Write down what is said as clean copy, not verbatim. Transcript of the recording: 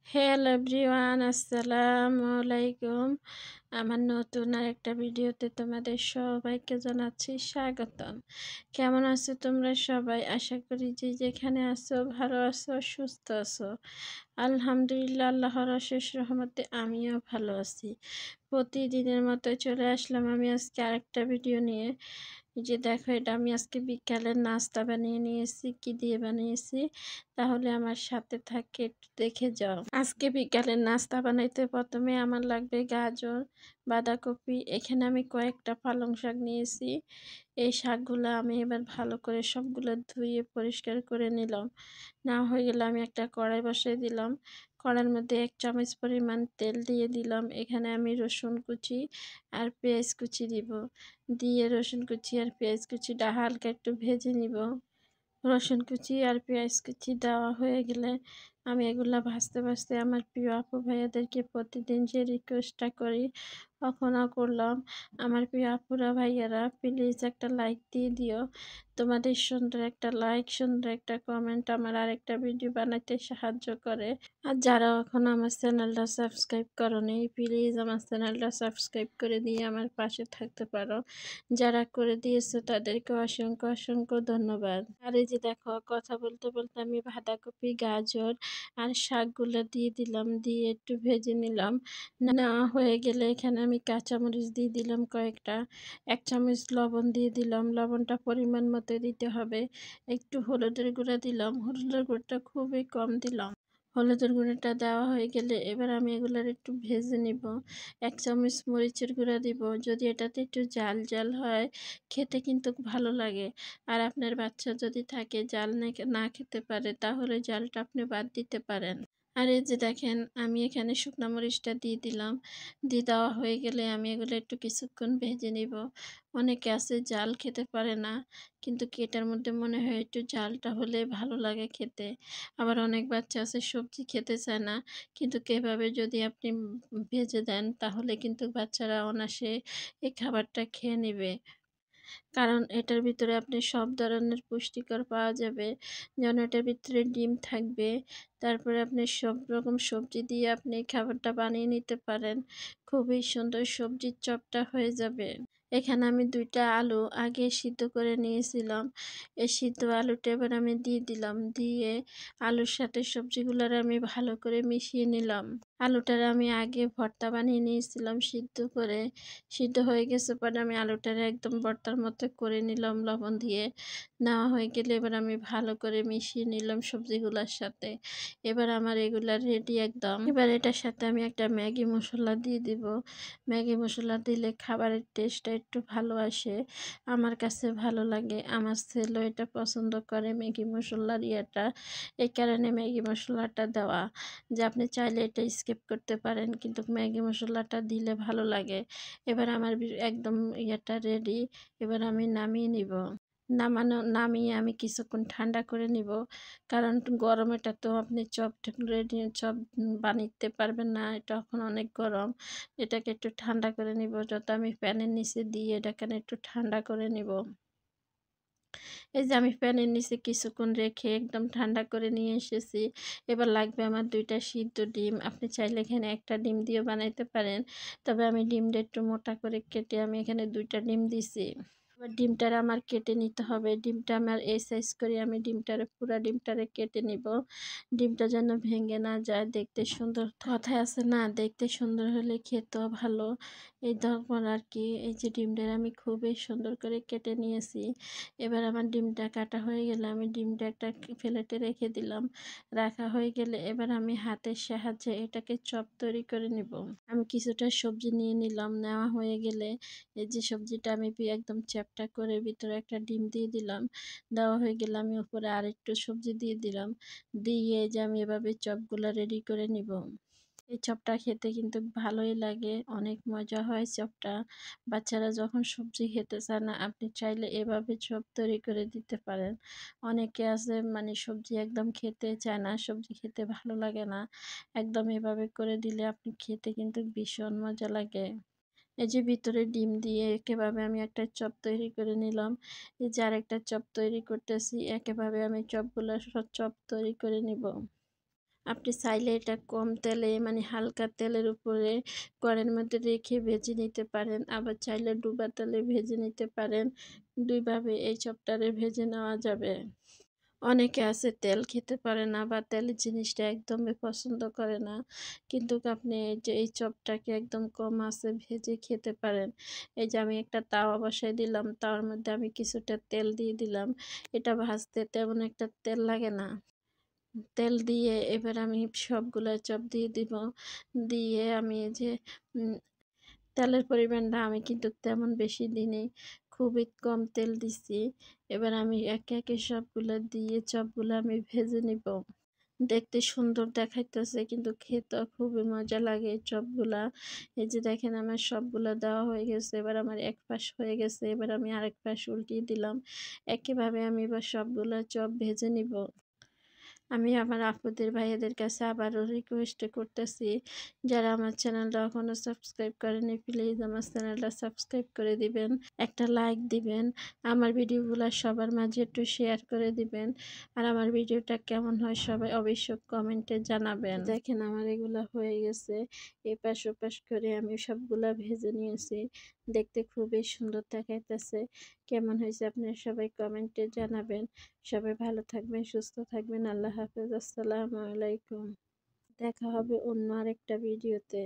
Hello everyone, আসসালামু আলাইকুম। আমার নতুন আরেকটা ভিডিওতে তোমাদের সবাইকে জানাচ্ছি স্বাগতম। কেমন আছো তোমরা সবাই? আশা করি যে যেখানে আছো ভালো আছো, সুস্থ আছো। আলহামদুলিল্লাহ, আল্লাহর অশেষ রহমতে আমিও ভালো আছি। প্রতিদিনের মতো চলে আসলাম আমি আজকে আরেকটা ভিডিও নিয়ে। এই যে দেখো, এটা আমি আজকে বিকালের নাস্তা বানিয়ে নিয়েছি। কি দিয়ে বানিয়েছি তাহলে আমার সাথে থাকে, একটু দেখে যাও। আজকে বিকালের নাস্তা বানাইতে প্রথমে আমার লাগবে গাজর, বাঁধাকপি। এখানে আমি কয়েকটা পালং শাক নিয়েছি। এই শাকগুলো আমি এবার ভালো করে সবগুলো ধুয়ে পরিষ্কার করে নিলাম। না হয়ে গেলে আমি একটা কড়াই বসাই দিলাম। কড়াইয়ের মধ্যে 1 চামচ পরিমাণ তেল দিয়ে দিলাম। এখানে আমি রসুন কুচি আর পেঁয়াজ কুচি দিব। দিয়ে রসুন কুচি আর পেঁয়াজ কুচিটা হালকা একটু ভেজে নিব। রসুন কুচি আর পেঁয়াজ কুচি দেওয়া হয়ে গেলে আমি এগুলা ভাজতে ভাজতে আমার প্রিয় আপু ভাইয়াদেরকে প্রতিদিন যে রিকোয়েস্টটা করি কখনো করলাম। আমার প্রিয় আপুরা ভাইয়ারা, প্লিজ একটা লাইক দিয়ে দিও। তোমাদের সুন্দর একটা লাইক, সুন্দর একটা কমেন্ট আমার আরেকটা ভিডিও বানাতে সাহায্য করে। আর যারা এখনো আমার চ্যানেলটা সাবস্ক্রাইব করোনি, প্লিজ আমার চ্যানেলটা সাবস্ক্রাইব করে দিয়ে আমার পাশে থাকতে পারো। যারা করে দিয়েছো তাদেরকে অসংখ্য অসংখ্য ধন্যবাদ। আর এই যে দেখো, কথা বলতে বলতে আমি বাঁধাকপি, গাজর আর শাকগুলো দিয়ে দিলাম, দিয়ে একটু ভেজে নিলাম। নেওয়া হয়ে গেলে এখানে আমি কাঁচামরিচ দিয়ে দিলাম কয়েকটা। 1 চামচ লবণ দিয়ে দিলাম, লবণটা পরিমাণ মতো দিতে হবে। একটু হলুদের গুঁড়া দিলাম, হলুদের গুঁড়োটা খুবই কম দিলাম। হলুদের গুঁড়োটা দেওয়া হয়ে গেলে এবার আমি এগুলোর একটু ভেজে নিব। 1 চামচ মরিচের গুঁড়া দিব। যদি এটাতে একটু জাল জাল হয় খেতে কিন্তু ভালো লাগে। আর আপনার বাচ্চা যদি থাকে জাল না খেতে পারে তাহলে জালটা আপনি বাদ দিতে পারেন। আর এই যে দেখেন, আমি এখানে শুকনো মরিচটা দিয়ে দিলাম। দিয়ে দেওয়া হয়ে গেলে আমি এগুলো একটু কিছুক্ষণ ভেজে নিব। অনেকে আছে জাল খেতে পারে না, কিন্তু কি এটার মধ্যে মনে হয় একটু জালটা হলে ভালো লাগে খেতে। আবার অনেক বাচ্চা আছে সবজি খেতে চায় না, কিন্তু এভাবে যদি আপনি ভেজে দেন তাহলে কিন্তু বাচ্চারা অনায়াসে এই খাবারটা খেয়ে নেবে। কারণ এটার ভিতরে আপনি সব ধরনের পুষ্টিকর পাওয়া যাবে। যেমন এটার ভিতরে ডিম থাকবে। তারপরে আপনি সব রকম সবজি দিয়ে আপনি খাবারটা বানিয়ে নিতে পারেন। খুবই সুন্দর সবজির চপটা হয়ে যাবে। এখানে আমি 2 টা আলু আগে সিদ্ধ করে নিয়েছিলাম। এই সিদ্ধ আলুটা এবার আমি দিয়ে দিলাম। দিয়ে আলুর সাথে সবজিগুলার আমি ভালো করে মিশিয়ে নিলাম। আলুটার আমি আগে ভর্তা বানিয়ে নিয়েছিলাম সিদ্ধ করে। সিদ্ধ হয়ে গেছে পরে আমি আলুটারে একদম ভর্তার মতো করে নিলাম লবণ দিয়ে। নেওয়া হয়ে গেলে এবার আমি ভালো করে মিশিয়ে নিলাম সবজিগুলার সাথে। এবার আমার এগুলা রেডি একদম। এবার এটার সাথে আমি একটা ম্যাগি মশলা দিয়ে দিব। ম্যাগি মশলা দিলে খাবারের টেস্টটা একটু ভালো আসে। আমার কাছে ভালো লাগে। আমার ছেলেও এটা পছন্দ করে ম্যাগি মশলার ইয়েটা। এই কারণে ম্যাগি মশলাটা দেওয়া। যে আপনি চাইলে এটা স্কিপ করতে পারেন, কিন্তু ম্যাগি মশলাটা দিলে ভালো লাগে। এবার আমার একদম ইয়েটা রেডি। এবার আমি নামিয়ে নিব। নামিয়ে আমি কিছুক্ষণ ঠান্ডা করে নিব। কারণ গরমেটা তো আপনি চপ রেডি চপ বানাইতে পারবেন না, এটা এখন অনেক গরম। এটাকে একটু ঠান্ডা করে নিব। যত আমি প্যানের নিচে দিয়ে এটাকে একটু ঠান্ডা করে নিব। এই যে আমি ফ্যানের নিচে কিছুক্ষণ রেখে একদম ঠান্ডা করে নিয়ে এসেছি। এবার লাগবে আমার 2 টা সিদ্ধ ডিম। আপনি চাইলে এখানে 1 টা ডিম দিয়েও বানাইতে পারেন। তবে আমি ডিমটা একটু মোটা করে কেটে আমি এখানে 2 টা ডিম দিছি। এবার ডিমটারে আমার কেটে নিতে হবে। ডিমটা আমার এই সাইজ করে আমি পুরা ডিমটারে কেটে নিব। ডিমটা যেন ভেঙে না যায়, দেখতে সুন্দর। কথায় আছে না, দেখতে সুন্দর হলে খেতেও ভালো। এই তখন আর কি, এই যে ডিমটারে আমি খুবই সুন্দর করে কেটে নিয়েছি। এবার আমার ডিমটা কাটা হয়ে গেলে আমি ডিমটা একটা প্লেটে রেখে দিলাম। রাখা হয়ে গেলে এবার আমি হাতের সাহায্যে এটাকে চপ তৈরি করে নিব। আমি কিছুটা সবজি নিয়ে নিলাম। নেওয়া হয়ে গেলে এই যে সবজিটা আমি একদম চ্যাপ্টা করে ভিতরে একটা ডিম দিয়ে দিলাম। দেওয়া হয়ে গেলে আমি উপরে আরেকটু সবজি দিয়ে দিলাম। দিয়ে এই যে আমি এভাবে চপগুলা রেডি করে নিব। এই চপটা খেতে কিন্তু ভালোই লাগে, অনেক মজা হয় চপটা। বাচ্চারা যখন সবজি খেতে চায় না, আপনি চাইলে এভাবে চপ তৈরি করে দিতে পারেন। অনেকে আছে মানে সবজি একদম খেতে চায় না, সবজি খেতে ভালো লাগে না। একদম এভাবে করে দিলে আপনি খেতে কিন্তু ভীষণ মজা লাগে। এই যে ভিতরে ডিম দিয়ে একেভাবে আমি একটা চপ তৈরি করে নিলাম। এই যে আরেকটা চপ তৈরি করতেছি, একেভাবে আমি চপগুলো সব চপ তৈরি করে নিব। আপনি চাইলে এটা কম তেলে মানে হালকা তেলের উপরে কড়াইয়ের মধ্যে রেখে ভেজে নিতে পারেন। আবার চাইলে ডুবা তেলে ভেজে নিতে পারেন। ২ ভাবে এই চপটারে ভেজে নেওয়া যাবে। অনেকে আছে তেল খেতে পারে না বা তেলের জিনিসটা একদমই পছন্দ করে না। কিন্তু আপনি এই যে এই চপটাকে একদম কম আঁচে ভেজে খেতে পারেন। এই যে আমি একটা তাওয়া বসায় দিলাম, তাওয়ার মধ্যে আমি কিছুটা তেল দিয়ে দিলাম। এটা ভাজতে তেমন একটা তেল লাগে না। তেল দিয়ে এবার আমি সবগুলা চপ দিয়ে দিব। দিয়ে আমি এই যে উম তেলের পরিমাণটা আমি কিন্তু তেমন বেশি দিইনি। খুবই কম তেল দিছি। এবার আমি একে, একে সবগুলা দিয়ে চপগুলা আমি ভেজে নিব। দেখতে সুন্দর দেখাইতেছে কিন্তু খেতেও খুবই মজা লাগে এই চপগুলা। এই যে দেখেন আমার সবগুলা দেওয়া হয়ে গেছে। এবার আমার এক পাশ হয়ে গেছে। এবার আমি আরেক পাশ উল্টিয়ে দিলাম। একইভাবে আমি এবার সবগুলা চপ ভেজে নিব। আমি আমার আপুদের ভাইয়াদের কাছে আবারও রিকোয়েস্ট করতেছি, যারা আমার চ্যানেলটা এখনো সাবস্ক্রাইব করেনি প্লিজ আমার চ্যানেলটা সাবস্ক্রাইব করে দিবেন। একটা লাইক দিবেন। আমার ভিডিওগুলো সবার মাঝে একটু শেয়ার করে দিবেন। আর আমার ভিডিওটা কেমন হয় সবাই অবশ্যই কমেন্টে জানাবেন। দেখেন আমার এগুলা হয়ে গেছে। এপাশ ওপাশ করে আমি সবগুলা ভেজে নিয়েছি। দেখতে খুবই সুন্দর দেখাইতেছে। কেমন হয়েছে আপনারা সবাই কমেন্টে জানাবেন। সবাই ভালো থাকবেন, সুস্থ থাকবেন। আল্লাহ হাফেজ। আসসালামু আলাইকুম। দেখা হবে অন্য আরেকটা ভিডিওতে।